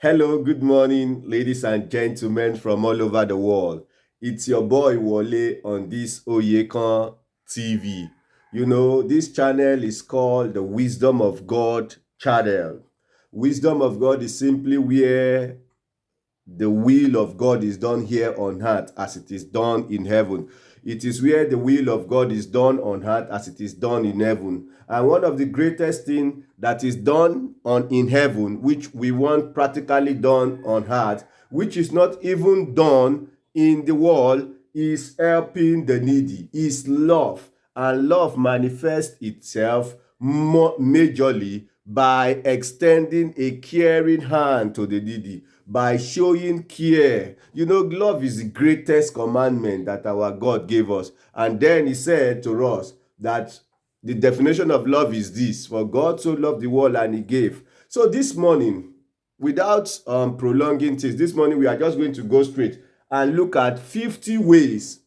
Hello, good morning, ladies and gentlemen from all over the world. It's your boy Wale on this Oyekan TV. This channel is called the Wisdom of God channel. Wisdom of God is simply where the will of God is done here on earth as it is done in heaven. It is where the will of God is done on earth as it is done in heaven. And one of the greatest things that is done on in heaven, which we want practically done on earth, which is not even done in the world, is helping the needy, is love. And love manifests itself majorly by extending a caring hand to the needy, by showing care. Love is the greatest commandment that our God gave us. And then he said to us that the definition of love is this: for God so loved the world and he gave. So this morning, without prolonging things, this morning we are just going to go straight and look at 50 ways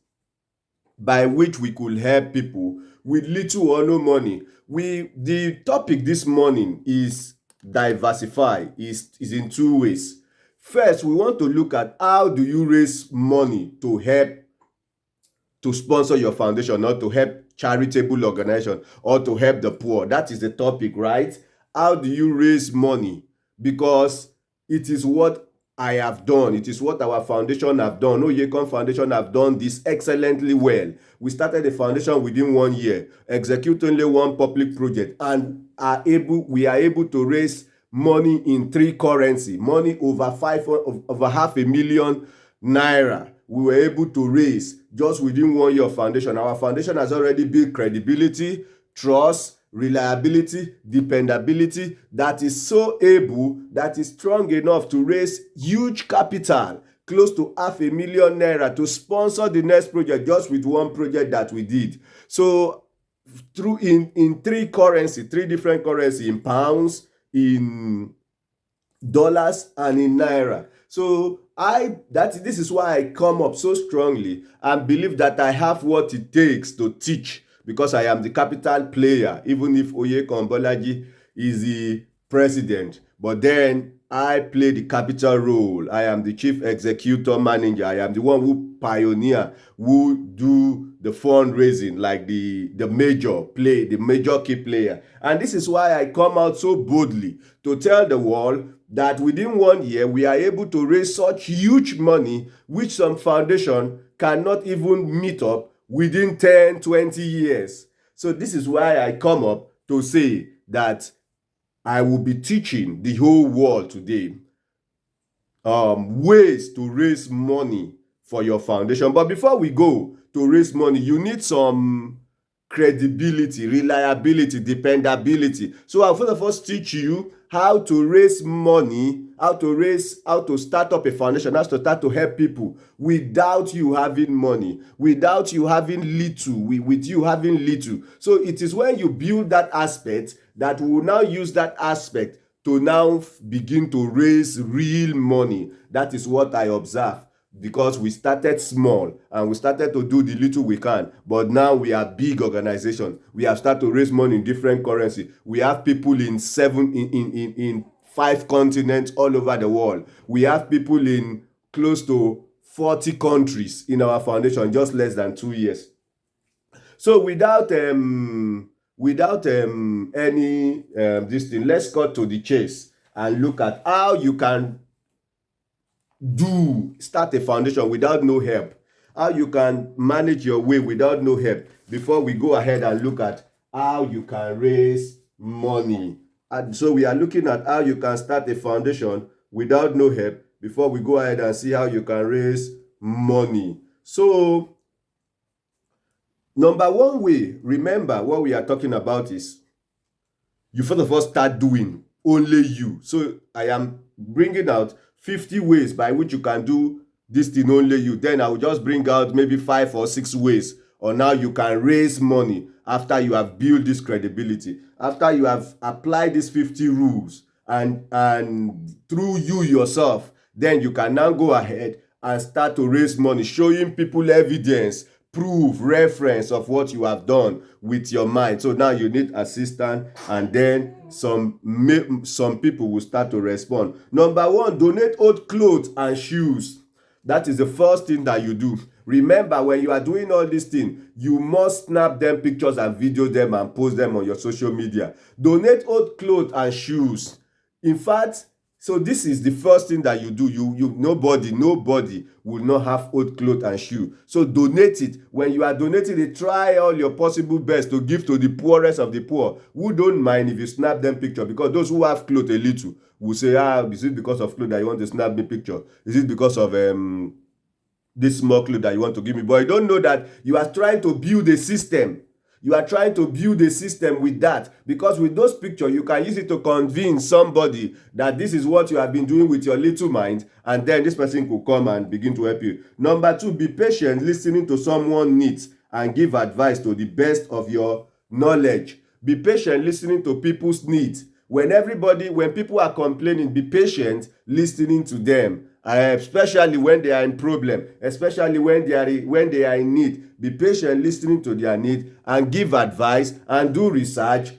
by which we could help people with little or no money. The topic this morning is diversify, is in two ways. First, we want to look at how do you raise money to help to sponsor your foundation, or to help charitable organization, or to help the poor. That is the topic, right? How do you raise money? Because it is what I have done. It is what our foundation have done. Oyekon Foundation have done this excellently well. We started the foundation within 1 year, execute only one public project, and we are able to raise money in three currency, money over over half a million naira. We were able to raise just within 1 year of foundation. Our foundation has already built credibility, trust, reliability, dependability, that is so able, that is strong enough to raise huge capital, close to half a million naira, to sponsor the next project just with one project that we did. So through in three different currency, in pounds, in dollars, and in naira. So this is why I come up so strongly and believe that I have what it takes to teach, because I am the capital player, even if Oyekon Bolaji is the president. But then I play the capital role. I am the chief executor manager. I am the one who pioneer, who do the fundraising, like the major key player. And this is why I come out so boldly to tell the world that within 1 year we are able to raise such huge money which some foundation cannot even meet up within 10-20 years. So this is why I come up to say that I will be teaching the whole world today ways to raise money for your foundation. But before we go to raise money, you need some credibility, reliability, dependability. So I'll first teach you how to raise money, how to start up a foundation, how to start to help people without you having money, without you having little, with you having little. So it is when you build that aspect that we will now use that aspect to now begin to raise real money. That is what I observe, because we started small and we started to do the little we can, but now we are big organization. We have started to raise money in different currency. We have people in 5 continents all over the world. We have people in close to 40 countries in our foundation, just less than 2 years. So without any this thing, let's cut to the chase and look at how you can start a foundation without no help, how you can manage your way without no help, before we go ahead and look at how you can raise money. And so we are looking at how you can start a foundation without no help before we go ahead and see how you can raise money. So number one way, remember what we are talking about is you first of all start doing only you. So I am bringing out 50 ways by which you can do this thing only you. Then I will just bring out maybe 5 or 6 ways on how you can raise money after you have built this credibility, after you have applied these 50 rules, and through you yourself, then you can now go ahead and start to raise money, showing people evidence, proof, reference of what you have done with your mind. So now you need assistance, and then some people will start to respond. Number one, donate old clothes and shoes. That is the first thing that you do. Remember, when you are doing all these things, you must snap them pictures and video them and post them on your social media. Donate old clothes and shoes. In fact, so this is the first thing that you do. Nobody will not have old clothes and shoe. So donate it. When you are donating it, try all your possible best to give to the poorest of the poor, who don't mind if you snap them picture, because those who have clothes a little will say, is it because of clothes that you want to snap me picture? Is it because of this small clothes that you want to give me? But you don't know that you are trying to build a system. You are trying to build a system with that, because with those pictures you can use it to convince somebody that this is what you have been doing with your little mind, and then this person could come and begin to help you. Number two, be patient, listening to someone's needs and give advice to the best of your knowledge. Be patient, listening to people's needs. When people are complaining, be patient, listening to them. Especially when they are in problem, especially when they are in need. Be patient, listening to their need, and give advice and do research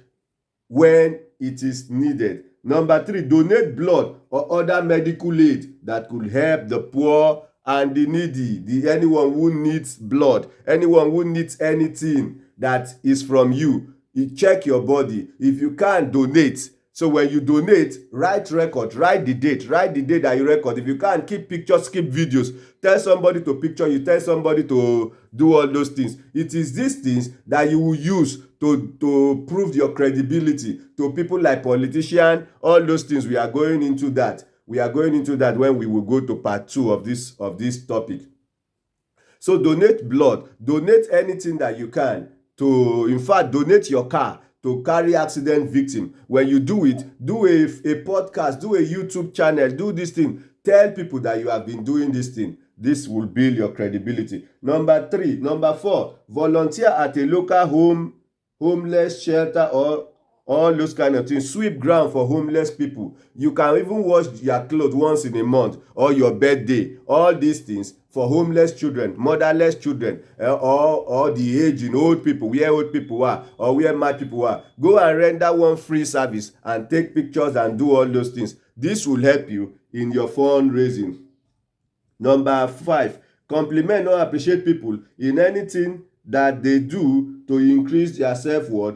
when it is needed. Number three, donate blood or other medical aid that could help the poor and the needy. Anyone who needs blood, anyone who needs anything that is from you, you check your body. If you can't donate, so when you donate, write record, write the date that you record. If you can't, keep pictures, keep videos. Tell somebody to picture you, tell somebody to do all those things. It is these things that you will use to prove your credibility to people like politicians. All those things, we are going into that. We are going into that when we will go to part 2 of this topic. So donate blood, donate anything that you can in fact, donate your car to carry accident victim. When you do it, do a podcast, do a YouTube channel, do this thing. Tell people that you have been doing this thing. This will build your credibility. Number 4, volunteer at a local homeless shelter, or all those kind of things. Sweep ground for homeless people. You can even wash your clothes once in a month, or your birthday. All these things for homeless children, motherless children, or the aging old people, where old people are, or where mad people are. Go and render one free service and take pictures and do all those things. This will help you in your fundraising. Number 5, compliment or appreciate people in anything that they do to increase their self-worth,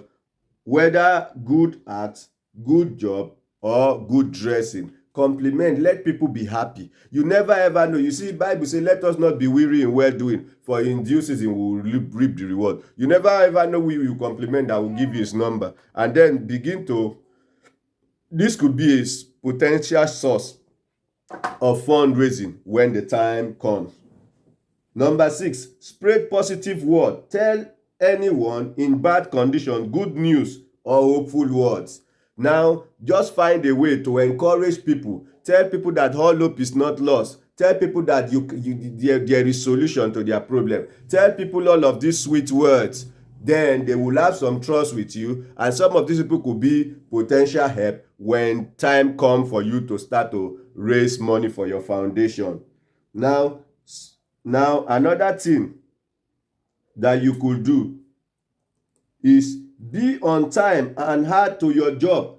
whether good act, good job, or good dressing. Compliment, let people be happy. You never ever know. You see, Bible say, let us not be weary in well doing, for in due season we will reap the reward. You never ever know who you compliment that will give you his number, and then this could be a potential source of fundraising when the time comes. Number 6, spread positive word. Tell anyone in bad condition good news or hopeful words. Now, just find a way to encourage people. Tell people that all hope is not lost. Tell people that there is solution to their problem. Tell people all of these sweet words. Then they will have some trust with you, and some of these people could be potential help when time comes for you to start to raise money for your foundation. Now another thing that you could do is be on time and hard to your job.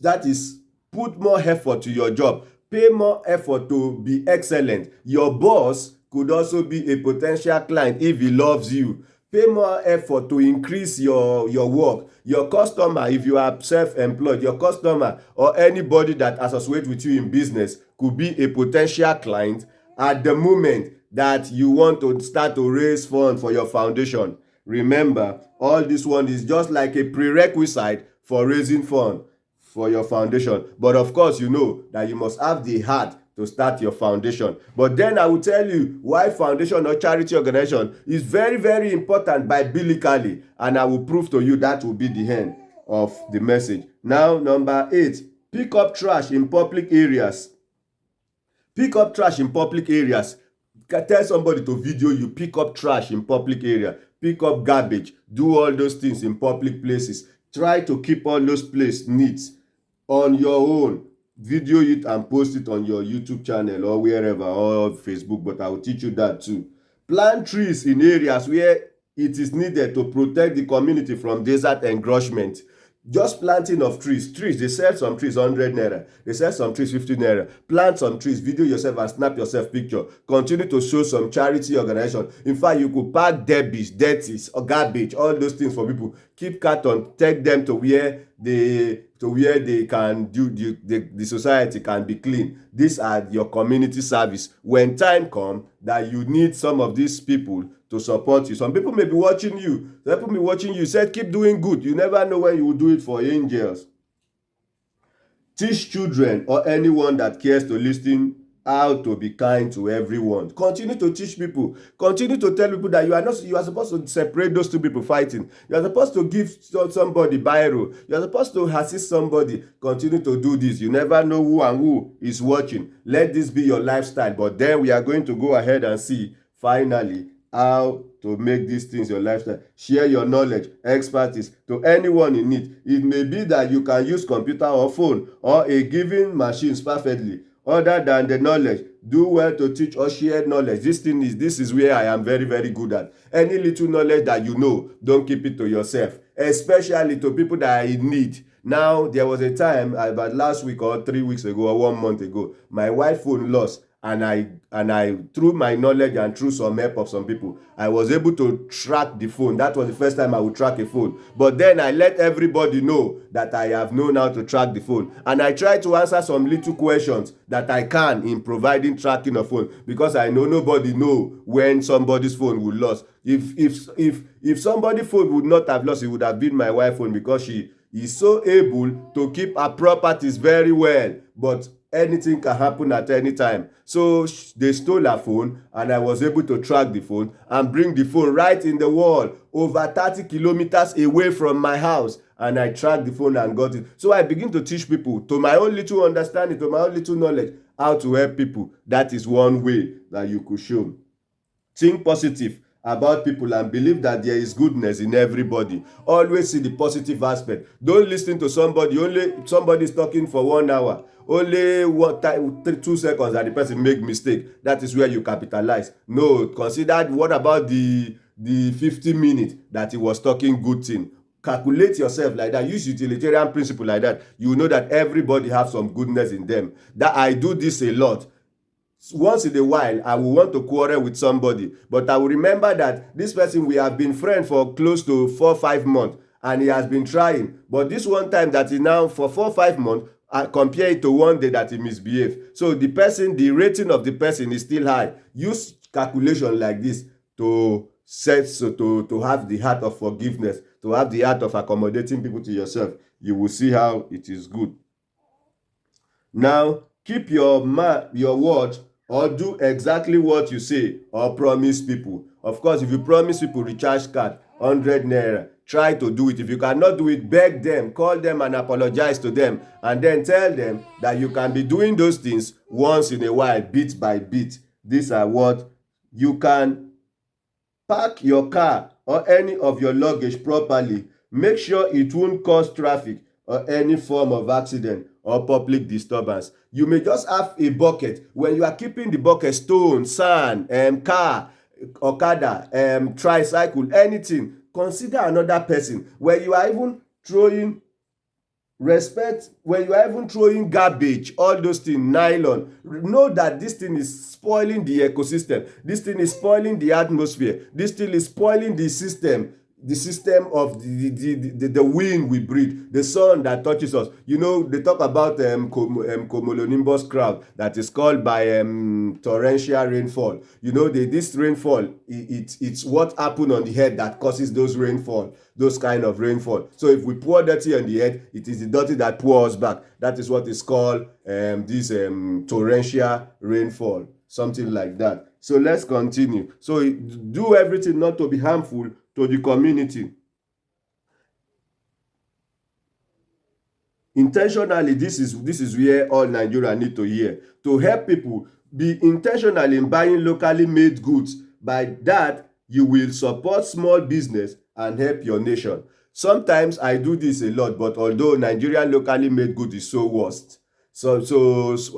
That is, put more effort to your job. Pay more effort to be excellent. Your boss could also be a potential client if he loves you. Pay more effort to increase your work. Your customer, if you are self-employed, your customer or anybody that associates with you in business could be a potential client at the moment that you want to start to raise funds for your foundation. Remember, all this one is just like a prerequisite for raising funds for your foundation. But of course, you know that you must have the heart to start your foundation. But then I will tell you why foundation or charity organization is very, very important biblically, and I will prove to you that will be the end of the message. Now, number 8, pick up trash in public areas. Pick up trash in public areas. Tell somebody to video you pick up trash in public area. Pick up garbage. Do all those things in public places. Try to keep all those places neat on your own. Video it and post it on your YouTube channel or wherever, or Facebook, but I will teach you that too. Plant trees in areas where it is needed to protect the community from desert encroachment. Just planting of trees they sell some trees 100 naira, they sell some trees 50 naira. Plant some trees, video yourself and snap yourself picture, continue to show some charity organization. In fact, you could pack debris, dirties or garbage, all those things for people. Keep carton, take them to where they can do the society can be clean. These are your community service. When time come that you need some of these people to support you, some people may be watching you, some people may be watching you, said keep doing good. You never know when you will do it for angels. Teach children or anyone that cares to listen how to be kind to everyone. Continue to teach people. Continue to tell people that you are supposed to separate those two people fighting. You are supposed to give somebody biro. You are supposed to assist somebody. Continue to do this. You never know who and who is watching. Let this be your lifestyle. But then we are going to go ahead and see finally how to make these things your lifestyle. Share your knowledge, expertise to anyone in need. It may be that you can use computer or phone or a given machines perfectly. Other than the knowledge, do well to teach or share knowledge. This is where I am very, very good at. Any little knowledge that you know, don't keep it to yourself, especially to people that are in need. Now, there was a time about last week or 3 weeks ago or 1 month ago, my wife phone lost, and I through my knowledge and through some help of some people, I was able to track the phone. That was the first time I would track a phone. But then I let everybody know that I have known how to track the phone, and I try to answer some little questions that I can in providing tracking of phone, because I know nobody know when somebody's phone will lost. If somebody's phone would not have lost, it would have been my wife phone, because she is so able to keep her properties very well. But anything can happen at any time. So they stole her phone, and I was able to track the phone and bring the phone right in the wall over 30 kilometers away from my house, and I tracked the phone and got it. So I begin to teach people, to my own little understanding, to my own little knowledge, how to help people. That is one way that you could show. Think positive about people and believe that there is goodness in everybody. Always see the positive aspect. Don't listen to somebody, only somebody is talking for 1 hour, only 2 seconds that the person make mistake. That is where you capitalize. No, consider what about the 50 minutes that he was talking good thing. Calculate yourself like that. Use utilitarian principle like that. You know that everybody have some goodness in them. That I do this a lot. Once in a while I will want to quarrel with somebody, but I will remember that this person, we have been friends for close to 4 5 months, and he has been trying. But this one time that he now for 4 5 months, I compare it to one day that he misbehaved. So the rating of the person is still high. Use calculation like this to to have the heart of forgiveness, to have the heart of accommodating people to yourself. You will see how it is good. Now, keep your word, or do exactly what you say or promise people. Of course, if you promise people recharge card 100 naira, try to do it. If you cannot do it, beg them, call them and apologize to them, and then tell them that you can be doing those things once in a while, bit by bit. These are what you can. Park your car or any of your luggage properly. Make sure it won't cause traffic or any form of accident or public disturbance. You may just have a bucket. When you are keeping the bucket, stone, sand, car, okada, tricycle, anything, consider another person. When you are even throwing respect, when you are even throwing garbage, all those things, nylon, know that this thing is spoiling the ecosystem, this thing is spoiling the atmosphere, this thing is spoiling the system of the wind we breathe, the sun that touches us. You know, they talk about cumulonimbus cloud that is called by torrential rainfall. You know, this rainfall, it's what happened on the head that causes those rainfall, those kind of rainfall. So if we pour dirty on the head, it is the dirty that pours back. That is what is called this torrential rainfall, something like that. So let's continue. So do everything not to be harmful to the community. Intentionally, this is where all Nigeria need to hear. To help people, be intentional in buying locally made goods. By that, you will support small business and help your nation. Sometimes I do this a lot, but although Nigerian locally made good is so worst, so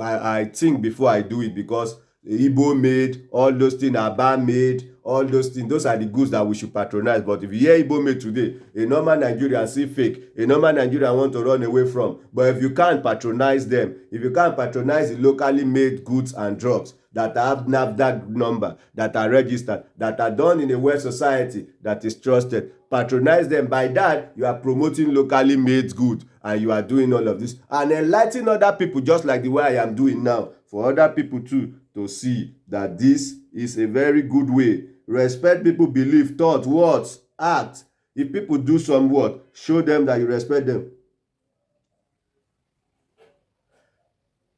I think before I do it, because Igbo made, all those things, Aba made, all those things. Those are the goods that we should patronize. But if you hear Igbo made today, a normal Nigerian see fake, a normal Nigerian want to run away from. But if you can't patronize them, if you can't patronize the locally made goods and drugs that have NAFDAC number, that are registered, that are done in a well society that is trusted, patronize them. By that, you are promoting locally made good, and you are doing all of this and enlightening other people, just like the way I am doing now, for other people too to see that this is a very good way. Respect people, belief, thought, words, act. If people do some work, show them that you respect them.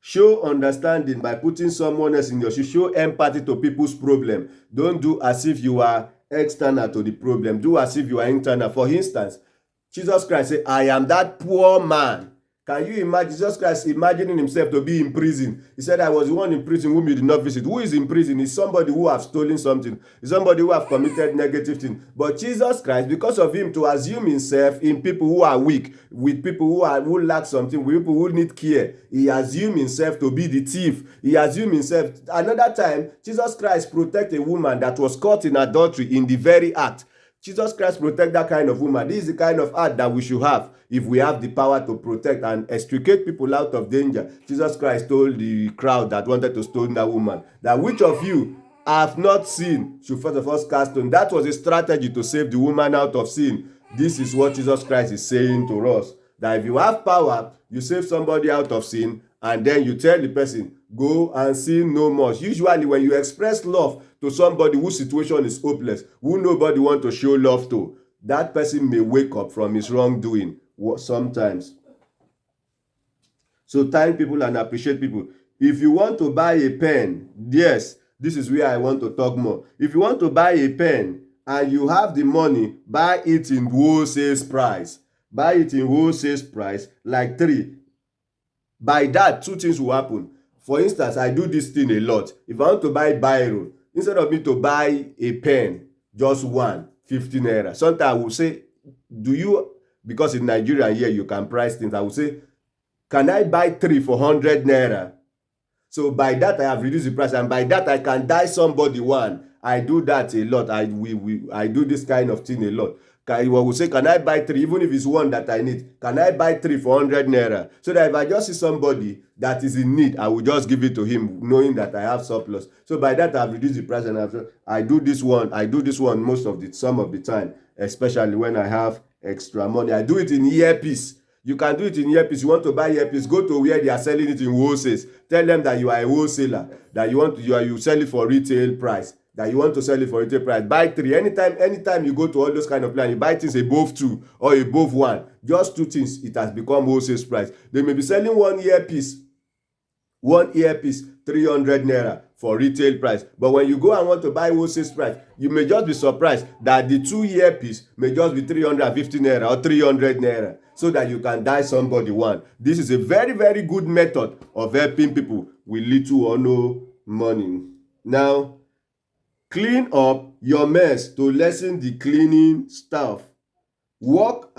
Show understanding by putting someone else in your shoes. Show empathy to people's problem. Don't do as if you are external to the problem. Do as if you are internal. For instance, Jesus Christ said, I am that poor man. Can you imagine Jesus Christ imagining himself to be in prison? He said, I was the one in prison whom you did not visit. Who is in prison? Is somebody who have stolen something. Is somebody who have committed negative thing. But Jesus Christ, because of him to assume himself in people who are weak, with people who lack something, with people who need care, he assumed himself to be the thief. He assumed himself. Another time, Jesus Christ protect a woman that was caught in adultery in the very act. Jesus Christ protect that kind of woman. This is the kind of heart that we should have if we have the power to protect and extricate people out of danger. Jesus Christ told the crowd that wanted to stone that woman that which of you have not sinned should first of all cast stone. That was a strategy to save the woman out of sin. This is what Jesus Christ is saying to us, that if you have power, you save somebody out of sin, and then you tell the person, go and sin no more. Usually when you express love to somebody whose situation is hopeless, who nobody want to show love to, that person may wake up from his wrongdoing sometimes. So thank people and appreciate people. If you want to buy a pen, yes, this is where I want to talk more. If you want to buy a pen and you have the money, buy it in wholesale price. Buy it in wholesale price, like 3. By that, 2 things will happen. For instance, I do this thing a lot. If I want to buy biro, instead of me to buy a pen, just one, 50 naira. Sometimes I will say, do you, because in Nigeria here you can price things, I will say, can I buy 3 for 100 naira? So by that I have reduced the price, and by that I can dye somebody one. I do that a lot. I do this kind of thing a lot. I will say, can I buy 3, even if it's one that I need? Can I buy 3 for 100 naira? So that if I just see somebody that is in need, I will just give it to him, knowing that I have surplus. So by that, I've reduced the price, and I do this one. I do this one some of the time, especially when I have extra money. I do it in earpiece. You can do it in earpiece. You want to buy earpiece, go to where they are selling it in wholesale. Tell them that you are a wholesaler, that you sell it for retail price. That you want to sell it for retail price. Buy 3. Anytime you go to all those kind of plans, you buy things above 2 or above 1. Just 2 things, it has become wholesale price. They may be selling one earpiece 300 naira for retail price. But when you go and want to buy wholesale price, you may just be surprised that the 2 earpiece may just be 350 naira or 300 naira, so that you can dye somebody one. This is a very, very good method of helping people with little or no money. Now, clean up your mess to lessen the cleaning staff. Work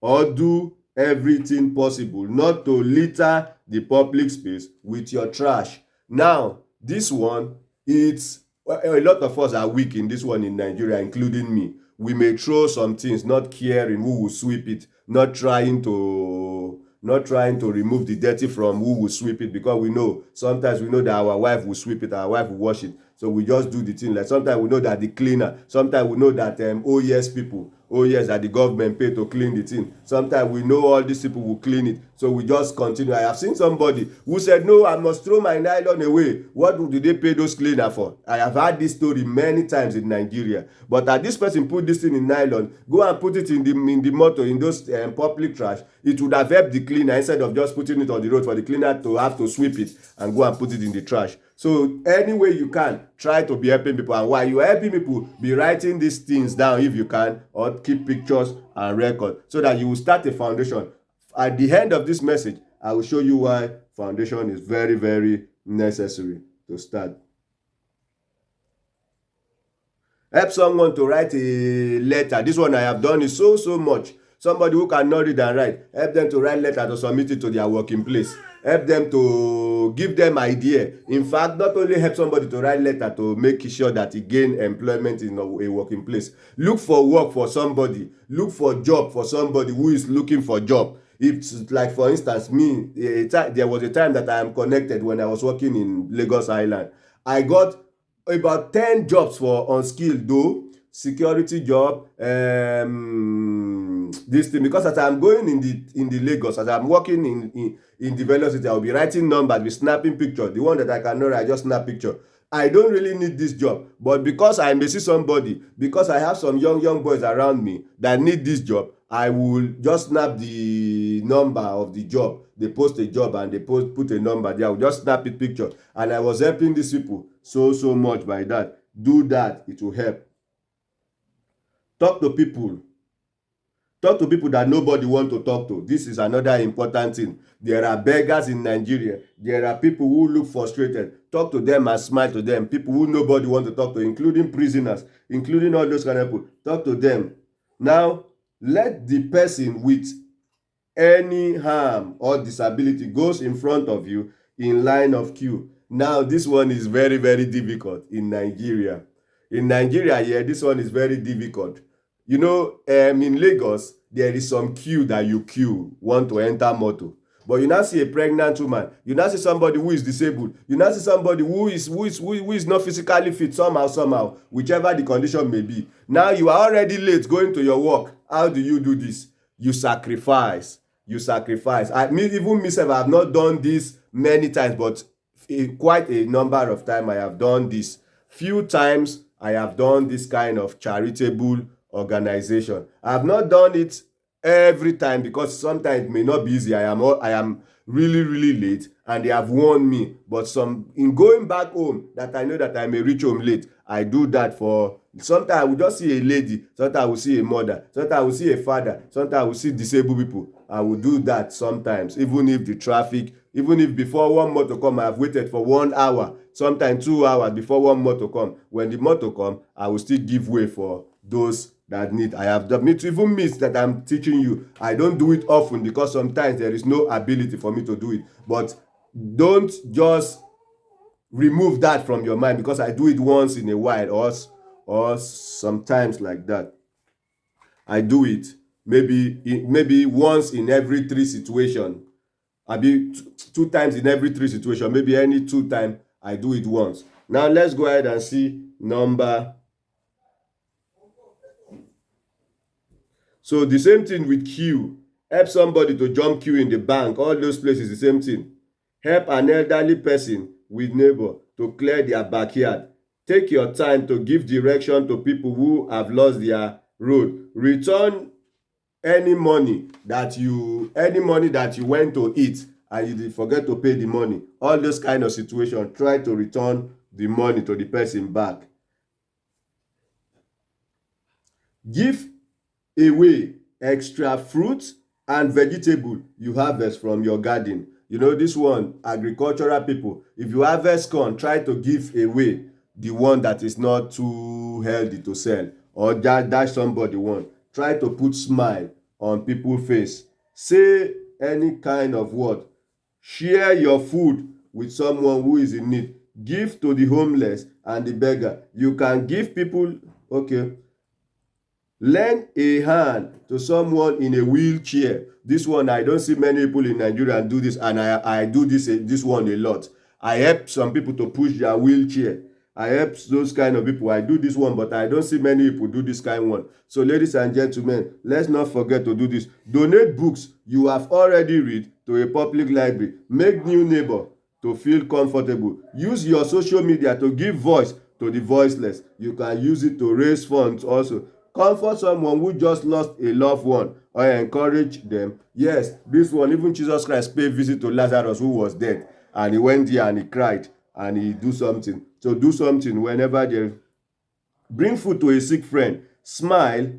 or do everything possible not to litter the public space with your trash. Now, this one, it's a lot of us are weak in this one in Nigeria, including me. We may throw some things, not caring who will sweep it, not trying to remove the dirty from who will sweep it, because sometimes we know that our wife will sweep it, our wife will wash it. So we just do the thing. Like sometimes we know that the cleaner, sometimes we know that that the government pay to clean the thing. Sometimes we know all these people will clean it. So we just continue. I have seen somebody who said, no, I must throw my nylon away. What do they pay those cleaners for? I have heard this story many times in Nigeria. But that this person put this thing in nylon, go and put it in the motor, in those public trash, it would have helped the cleaner instead of just putting it on the road for the cleaner to have to sweep it and go and put it in the trash. So any way you can, try to be helping people. And while you are helping people, be writing these things down if you can, or keep pictures and record, so that you will start a foundation. At the end of this message, I will show you why foundation is very, very necessary to start. Help someone to write a letter. This one I have done is so much. Somebody who cannot read and write, help them to write letter to submit it to their working place. help them to give them idea. In fact, not only help somebody to write letter to make sure that he gain employment in a working place. Look for work for somebody. Look for job for somebody who is looking for job. It's like, for instance, me, there was a time that I am connected when I was working in Lagos Island. I got about 10 jobs for unskilled though, security job, this thing, because as I'm going in the Lagos, as I'm working in the velocity, I'll be writing numbers, be snapping picture. The one that I cannot write, I just snap picture. I don't really need this job, but because I may see somebody, because I have some young boys around me that need this job, I will just snap the number of the job. They post a job and they put a number there. I will just snap it picture, and I was helping these people so much by that. Do that, it will help. Talk to people. Talk to people that nobody want to talk to. This is another important thing. There are beggars in Nigeria. There are people who look frustrated. Talk to them and smile to them. People who nobody want to talk to, including prisoners, including all those kind of people. Talk to them. Now, let the person with any harm or disability goes in front of you in line of queue. Now, this one is very difficult in Nigeria. In Nigeria, yeah, this one is very difficult. You know, in Lagos, there is some queue that you queue, want to enter motor. But you now see a pregnant woman, you now see somebody who is disabled, you now see somebody who is not physically fit somehow, whichever the condition may be. Now you are already late going to your work. How do you do this? You sacrifice. You sacrifice. Even myself, I have not done this many times, but quite a number of times I have done this. Few times I have done this kind of charitable organization. I have not done it every time because sometimes it may not be easy. I am really late and they have warned me. But some in going back home that I know that I may reach home late, I do that for. Sometimes I will just see a lady, sometimes I will see a mother, sometimes I will see a father, sometimes I will see disabled people. I will do that sometimes, even if the traffic, even if before one motor come, I have waited for 1 hour, sometimes 2 hours before one motor come. When the motor come, I will still give way for those that need. I have done it, even me that I'm teaching you. I don't do it often because sometimes there is no ability for me to do it. But don't just remove that from your mind because I do it once in a while or sometimes like that. I do it maybe once in every three situation. I be two times in every three situation. Maybe any 2 times I do it once. Now let's go ahead and see number. So the same thing with queue. Help somebody to jump queue in the bank. All those places, the same thing. Help an elderly person with neighbor to clear their backyard. Take your time to give direction to people who have lost their road. Return any money that you went to eat and you did forget to pay the money. All those kind of situation, try to return the money to the person back. Give away extra fruit and vegetable you harvest from your garden. You know this one, agricultural people, if you harvest corn, try to give away the one that is not too healthy to sell, or dash somebody one. Try to put smile on people face. Say any kind of word. Share your food with someone who is in need. Give to the homeless and the beggar. You can give people, okay, lend a hand to someone in a wheelchair. This one, I don't see many people in Nigeria do this, and I do this one a lot. I help some people to push their wheelchair. I help those kind of people. I do this one, but I don't see many people do this kind one. So ladies and gentlemen, let's not forget to do this. Donate books you have already read to a public library. Make new neighbor to feel comfortable. Use your social media to give voice to the voiceless. You can use it to raise funds also. Comfort someone who just lost a loved one or encourage them. Yes, this one, even Jesus Christ paid visit to Lazarus who was dead, and he went there and he cried and he do something. So do something whenever they bring food to a sick friend. Smile.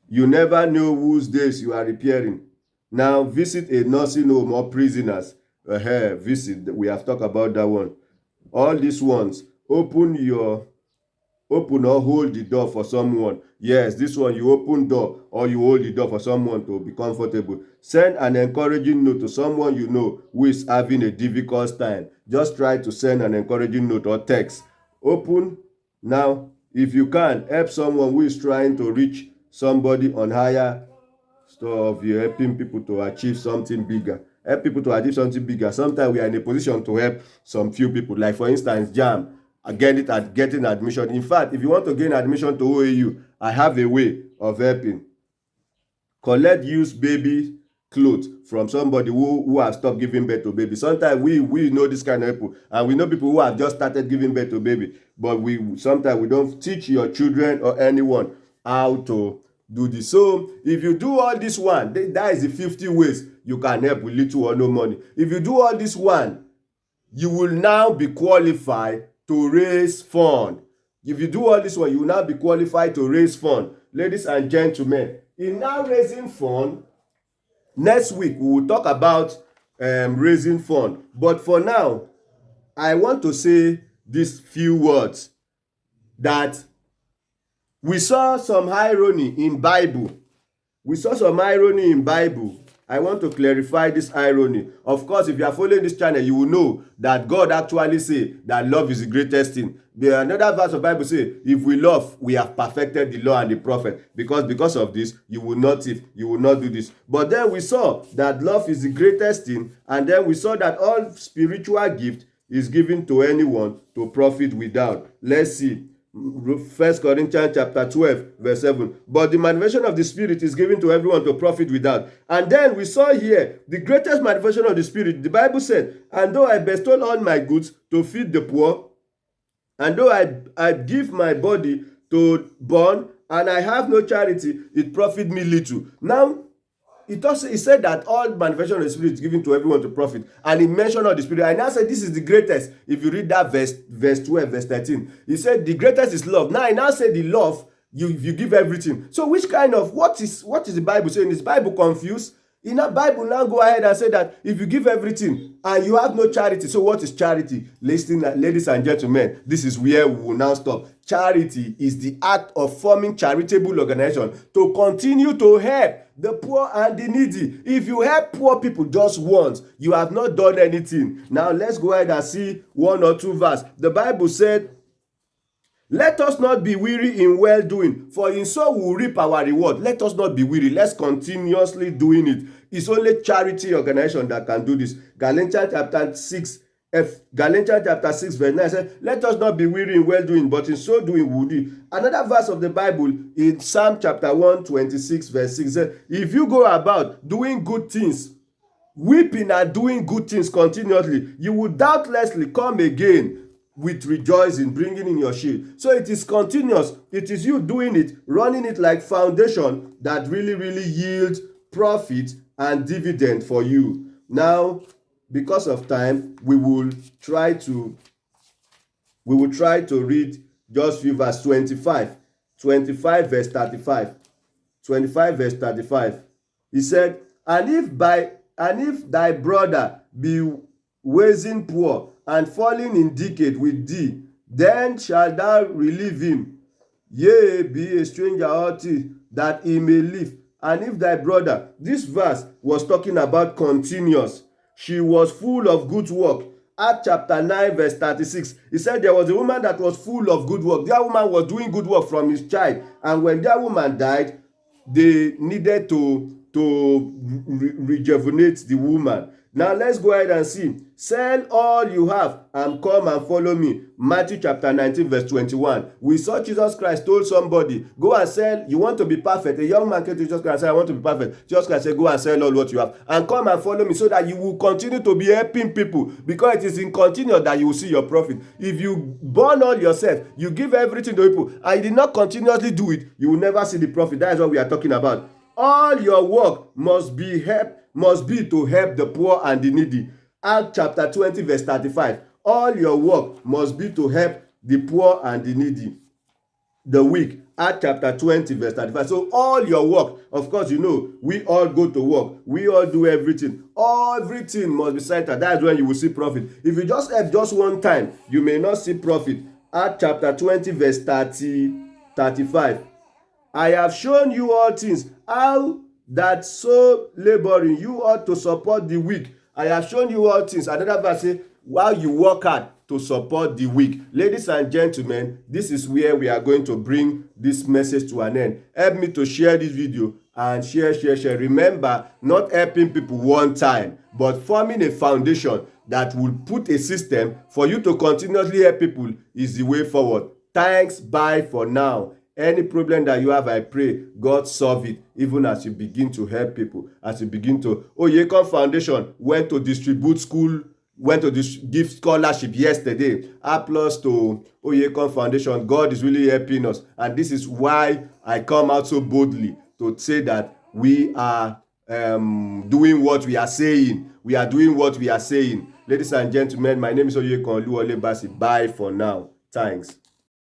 You never know whose days you are repairing. Now visit a nursing home or prisoners. Visit. We have talked about that one. All these ones. Open your Open or hold the door for someone. Yes, this one you open door or you hold the door for someone to be comfortable. Send an encouraging note to someone you know who is having a difficult time. Just try to send an encouraging note or text. Open now. If you can, help someone who is trying to reach somebody on higher stuff. You're helping people to achieve something bigger. Help people to achieve something bigger. Sometimes we are in a position to help some few people. Like for instance, Jam, getting admission. In fact, if you want to gain admission to OAU, I have a way of helping. Collect used baby clothes from somebody who have stopped giving birth to baby. Sometimes we know this kind of people, and we know people who have just started giving birth to baby, but we sometimes we don't teach your children or anyone how to do this. So if you do all this one, that is the 50 ways you can help with little or no money. If you do all this one, you will now be qualified to raise fund. If you do all this one, you will now be qualified to raise fund. Ladies and gentlemen, in now raising fund, next week we will talk about raising fund. But for now, I want to say these few words that we saw some irony in Bible. We saw some irony in Bible. I want to clarify this irony. Of course, if you are following this channel, you will know that God actually say that love is the greatest thing. Another verse of Bible say, if we love, we have perfected the law and the prophet. Because of this, you will not thief, you will not do this. But then we saw that love is the greatest thing, and then we saw that all spiritual gift is given to anyone to profit without. Let's see. 1 Corinthians chapter 12 verse 7. But the manifestation of the Spirit is given to everyone to profit without. And then we saw here the greatest manifestation of the Spirit. The Bible said, and though I bestow all my goods to feed the poor, and though I give my body to burn, and I have no charity, it profit me little. Now, he said that all manifestation of the Spirit is given to everyone to profit. And he mentioned all the Spirit. I now said this is the greatest. If you read that verse 12, verse 13, he said the greatest is love. Now, I now said the love, you give everything. So which kind of, what is the Bible saying? Is Bible confused? In that Bible now go ahead and say that if you give everything and you have no charity, so what is charity? Listen, ladies and gentlemen, this is where we will now stop. Charity is the act of forming charitable organization to continue to help the poor and the needy. If you help poor people just once, you have not done anything. Now let's go ahead and see one or two verses. The Bible said, let us not be weary in well-doing, for in so we will reap our reward. Let us not be weary. Let's continuously doing it. It's only charity organization that can do this. Galatians chapter 6 verse 9 says, let us not be weary in well-doing, but in so doing we will do. Another verse of the Bible in Psalm chapter 126 verse 6 says, if you go about doing good things, weeping and doing good things continuously, you will doubtlessly come again with rejoicing, bringing in your shield. So it is continuous. It is you doing it, running it like foundation that really yields profit and dividend for you. Now, because of time, we will try to read just few verse 25 verse 35. 25 verse 35. He said, and if thy brother be waxing poor and falling in decay with thee, then shalt thou relieve him. Yea, be a stranger unto that he may live. And if thy brother, this verse was talking about continuous. She was full of good work. Acts chapter 9 verse 36. He said there was a woman that was full of good work. That woman was doing good work from his child. And when that woman died, they needed to rejuvenate the woman. Now let's go ahead and see. Sell all you have and come and follow me. Matthew chapter 19 verse 21. We saw Jesus Christ told somebody, go and sell. You want to be perfect. A young man came to Jesus Christ and said, I want to be perfect. Jesus Christ said, go and sell all what you have and come and follow me, so that you will continue to be helping people, because it is in continuous that you will see your profit. If you burn all yourself, you give everything to people, and you did not continuously do it, you will never see the profit. That is what we are talking about. All your work must be to help the poor and the needy. Acts chapter 20 verse 35. All your work must be to help the poor and the needy, the weak. Acts chapter 20 verse 35. So all your work, of course, you know, we all go to work. We all do everything. Everything must be centered. That's when you will see profit. If you just help just one time, you may not see profit. Acts chapter 20 verse 35. I have shown you all things, how that so laboring you ought to support the weak. I have shown you all things. Another verse say, while you work hard to support the weak. Ladies and gentlemen, this is where we are going to bring this message to an end. Help me to share this video and share. Remember, not helping people one time, but forming a foundation that will put a system for you to continuously help people is the way forward. Thanks, bye for now. Any problem that you have, I pray God solve it, even as you begin to help people, as you begin to. Oyekon Foundation went to distribute school, went to give scholarship yesterday. Applause to Oyekon Foundation. God is really helping us, and this is why I come out so boldly to say that we are doing what we are saying. We are doing what we are saying. Ladies and gentlemen, my name is Oyekon Oluwole Basi. Bye for now. Thanks.